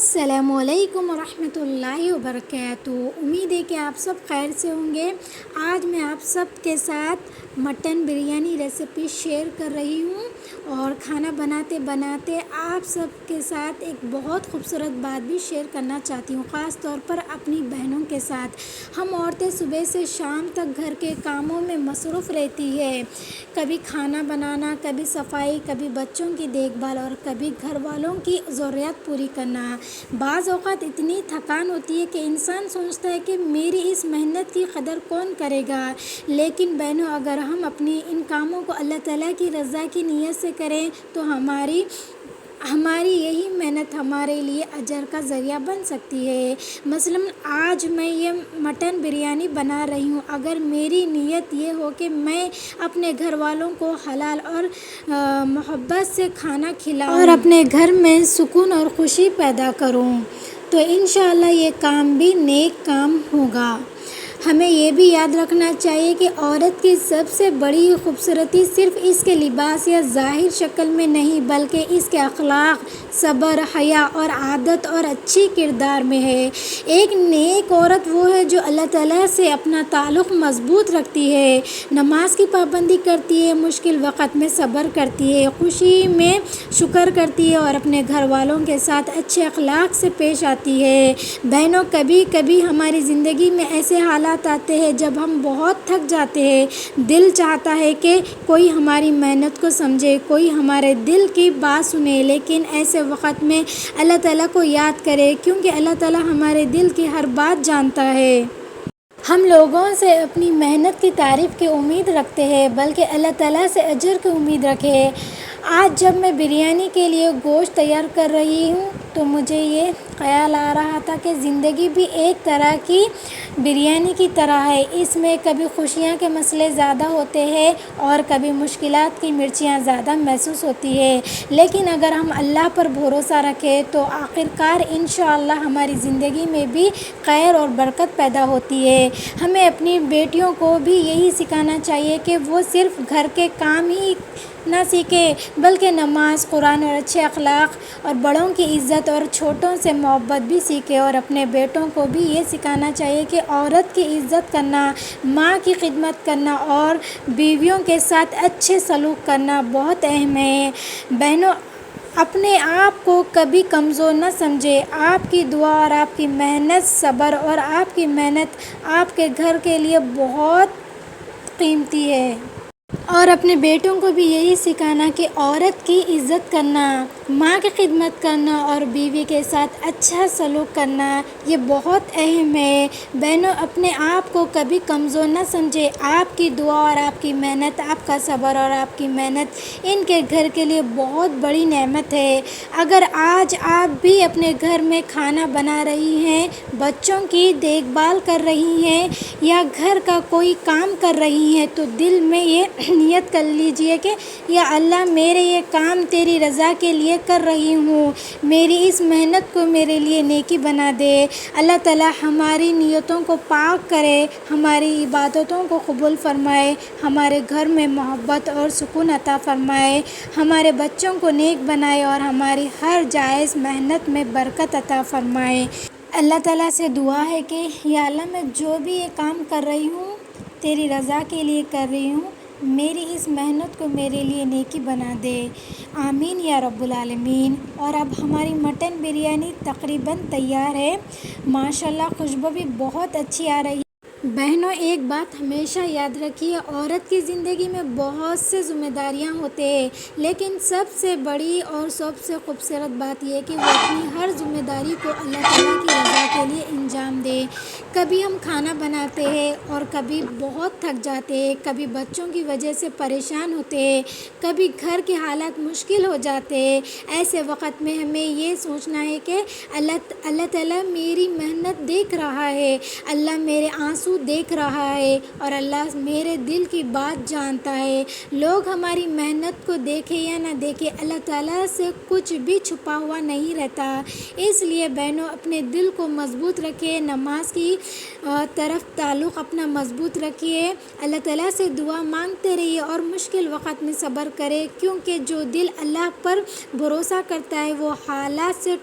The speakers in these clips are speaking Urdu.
السلام علیکم ورحمۃ اللہ وبرکاتہ۔ امید ہے کہ آپ سب خیر سے ہوں گے۔ آج میں آپ سب کے ساتھ مٹن بریانی ریسیپی شیئر کر رہی ہوں، اور کھانا بناتے بناتے آپ سب کے ساتھ ایک بہت خوبصورت بات بھی شیئر کرنا چاہتی ہوں، خاص طور پر اپنی بہنوں کے ساتھ۔ ہم عورتیں صبح سے شام تک گھر کے کاموں میں مصروف رہتی ہے، کبھی کھانا بنانا، کبھی صفائی، کبھی بچوں کی دیکھ بھال اور کبھی گھر والوں کی ضروریات پوری کرنا۔ بعض اوقات اتنی تھکان ہوتی ہے کہ انسان سوچتا ہے کہ میری اس محنت کی قدر کون کرے گا، لیکن بہنوں، اگر ہم اپنی ان کاموں کو اللہ تعالیٰ کی رضا کی نیت سے کریں تو ہماری یہی محنت ہمارے لیے اجر کا ذریعہ بن سکتی ہے۔ مثلاً آج میں یہ مٹن بریانی بنا رہی ہوں، اگر میری نیت یہ ہو کہ میں اپنے گھر والوں کو حلال اور محبت سے کھانا کھلاؤں اور اپنے گھر میں سکون اور خوشی پیدا کروں، تو انشاءاللہ یہ کام بھی نیک کام ہوگا۔ ہمیں یہ بھی یاد رکھنا چاہیے کہ عورت کی سب سے بڑی خوبصورتی صرف اس کے لباس یا ظاہر شکل میں نہیں، بلکہ اس کے اخلاق، صبر، حیا اور عادت اور اچھی کردار میں ہے۔ ایک نیک عورت وہ ہے جو اللہ تعالیٰ سے اپنا تعلق مضبوط رکھتی ہے، نماز کی پابندی کرتی ہے، مشکل وقت میں صبر کرتی ہے، خوشی میں شکر کرتی ہے اور اپنے گھر والوں کے ساتھ اچھے اخلاق سے پیش آتی ہے۔ بہنوں، کبھی کبھی ہماری زندگی میں ایسے حالات آتے ہیں جب ہم بہت تھک جاتے ہیں، دل چاہتا ہے کہ کوئی ہماری محنت کو سمجھے، کوئی ہمارے دل کی بات سنے، لیکن ایسے وقت میں اللہ تعالیٰ کو یاد کرے، کیونکہ اللہ تعالیٰ ہمارے دل کی ہر بات جانتا ہے۔ ہم لوگوں سے اپنی محنت کی تعریف کی امید رکھتے ہیں، بلکہ اللہ تعالیٰ سے اجر کی امید رکھیں۔ آج جب میں بریانی کے لیے گوشت تیار کر رہی ہوں تو مجھے یہ خیال آ رہا تھا کہ زندگی بھی ایک طرح کی بریانی کی طرح ہے، اس میں کبھی خوشیاں کے مسئلے زیادہ ہوتے ہیں اور کبھی مشکلات کی مرچیاں زیادہ محسوس ہوتی ہیں، لیکن اگر ہم اللہ پر بھروسہ رکھیں تو آخرکار انشاءاللہ ہماری زندگی میں بھی خیر اور برکت پیدا ہوتی ہے۔ ہمیں اپنی بیٹیوں کو بھی یہی سکھانا چاہیے کہ وہ صرف گھر کے کام ہی نہ سیکھیں، بلکہ نماز، قرآن اور اچھے اخلاق اور بڑوں کی عزت اور چھوٹوں سے محبت بھی سیکھیں، اور اپنے بیٹوں کو بھی یہ سکھانا چاہیے کہ عورت کی عزت کرنا، ماں کی خدمت کرنا اور بیویوں کے ساتھ اچھے سلوک کرنا بہت اہم ہے۔ بہنوں، اپنے آپ کو کبھی کمزور نہ سمجھیں، آپ کی دعا اور آپ کی محنت، صبر اور آپ کی محنت آپ کے گھر کے لیے بہت قیمتی ہے۔ اور اپنے بیٹوں کو بھی یہی سکھانا کہ عورت کی عزت کرنا، ماں کی خدمت کرنا اور بیوی کے ساتھ اچھا سلوک کرنا یہ بہت اہم ہے۔ بہنوں، اپنے آپ کو کبھی کمزور نہ سمجھیں، آپ کی دعا اور آپ کی محنت، آپ کا صبر اور آپ کی محنت ان کے گھر کے لیے بہت بڑی نعمت ہے۔ اگر آج آپ بھی اپنے گھر میں کھانا بنا رہی ہیں، بچوں کی دیکھ بھال کر رہی ہیں یا گھر کا کوئی کام کر رہی ہیں، تو دل میں یہ نیت کر لیجئے کہ یا اللہ، میرے یہ کام تیری رضا کے لیے کر رہی ہوں، میری اس محنت کو میرے لیے نیکی بنا دے۔ اللہ تعالیٰ ہماری نیتوں کو پاک کرے، ہماری عبادتوں کو قبول فرمائے، ہمارے گھر میں محبت اور سکون عطا فرمائے، ہمارے بچوں کو نیک بنائے اور ہماری ہر جائز محنت میں برکت عطا فرمائے۔ اللہ تعالیٰ سے دعا ہے کہ یا اللہ، میں جو بھی یہ کام کر رہی ہوں تیری رضا کے لیے کر رہی ہوں، میری اس محنت کو میرے لیے نیکی بنا دے، آمین یا رب العالمین۔ اور اب ہماری مٹن بریانی تقریباً تیار ہے، ماشاءاللہ خوشبو بھی بہت اچھی آ رہی ہے۔ بہنوں، ایک بات ہمیشہ یاد رکھیے، عورت کی زندگی میں بہت سے ذمہ داریاں ہوتے ہیں، لیکن سب سے بڑی اور سب سے خوبصورت بات یہ ہے کہ وہ اپنی ہر ذمہ داری کو اللہ تعالیٰ کی رضا کے لیے انجام دے۔ کبھی ہم کھانا بناتے ہیں اور کبھی بہت تھک جاتے ہیں، کبھی بچوں کی وجہ سے پریشان ہوتے ہیں، کبھی گھر کے حالات مشکل ہو جاتے ہیں۔ ایسے وقت میں ہمیں یہ سوچنا ہے کہ اللہ تعالیٰ میری محنت دیکھ رہا ہے، اللہ میرے آنسو آنسو دیکھ رہا ہے اور اللہ میرے دل کی بات جانتا ہے۔ لوگ ہماری محنت کو دیکھے یا نہ دیکھے، اللہ تعالیٰ سے کچھ بھی چھپا ہوا نہیں رہتا۔ اس لیے بہنوں، اپنے دل کو مضبوط رکھیے، نماز کی طرف تعلق اپنا مضبوط رکھیے، اللہ تعالیٰ سے دعا مانگتے رہیے اور مشکل وقت میں صبر کرے، کیونکہ جو دل اللہ پر بھروسہ کرتا ہے وہ حالات سے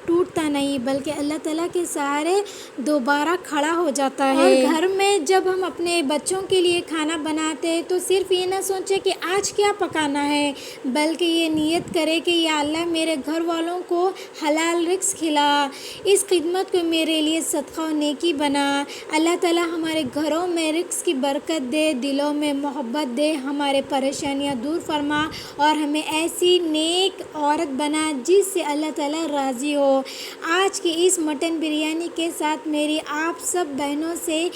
ٹوٹتا نہیں بلکہ اللہ تعالیٰ کے سہارے دوبارہ کھڑا ہو جاتا ہے۔ اور گھر میں جب ہم اپنے بچوں کے لیے کھانا بناتے ہیں تو صرف یہ نہ سوچیں کہ آج کیا پکانا ہے، بلکہ یہ نیت کرے کہ یا اللہ میرے گھر والوں کو حلال رزق کھلا، اس خدمت کو میرے لیے صدقہ و نیکی بنا۔ اللہ تعالیٰ ہمارے گھروں میں رزق کی برکت دے، دلوں میں محبت دے، ہمارے پریشانیاں دور فرما اور ہمیں ایسی نیک عورت بنا جس سے اللہ تعالیٰ راضی ہو۔ آج کی اس مٹن بریانی کے ساتھ میری آپ سب بہنوں سے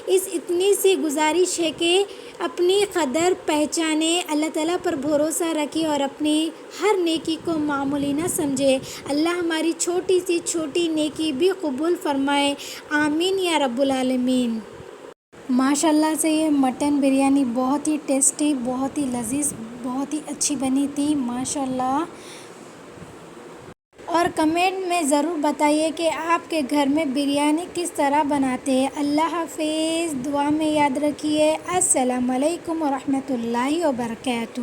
اتنی سی گزارش ہے کہ اپنی قدر پہچانے، اللہ تعالیٰ پر بھروسہ رکھے اور اپنی ہر نیکی کو معمولی نہ سمجھے۔ اللہ ہماری چھوٹی سی چھوٹی نیکی بھی قبول فرمائے، آمین یا رب العالمین۔ ماشاءاللہ سے یہ مٹن بریانی بہت ہی ٹیسٹی، بہت ہی لذیذ، بہت ہی اچھی بنی تھی ماشاءاللہ۔ اور کمنٹ میں ضرور بتائیے کہ آپ کے گھر میں بریانی کس طرح بناتے ہیں۔ اللہ حافظ، دعا میں یاد رکھیے۔ السلام علیکم ورحمۃ اللہ وبرکاتہ۔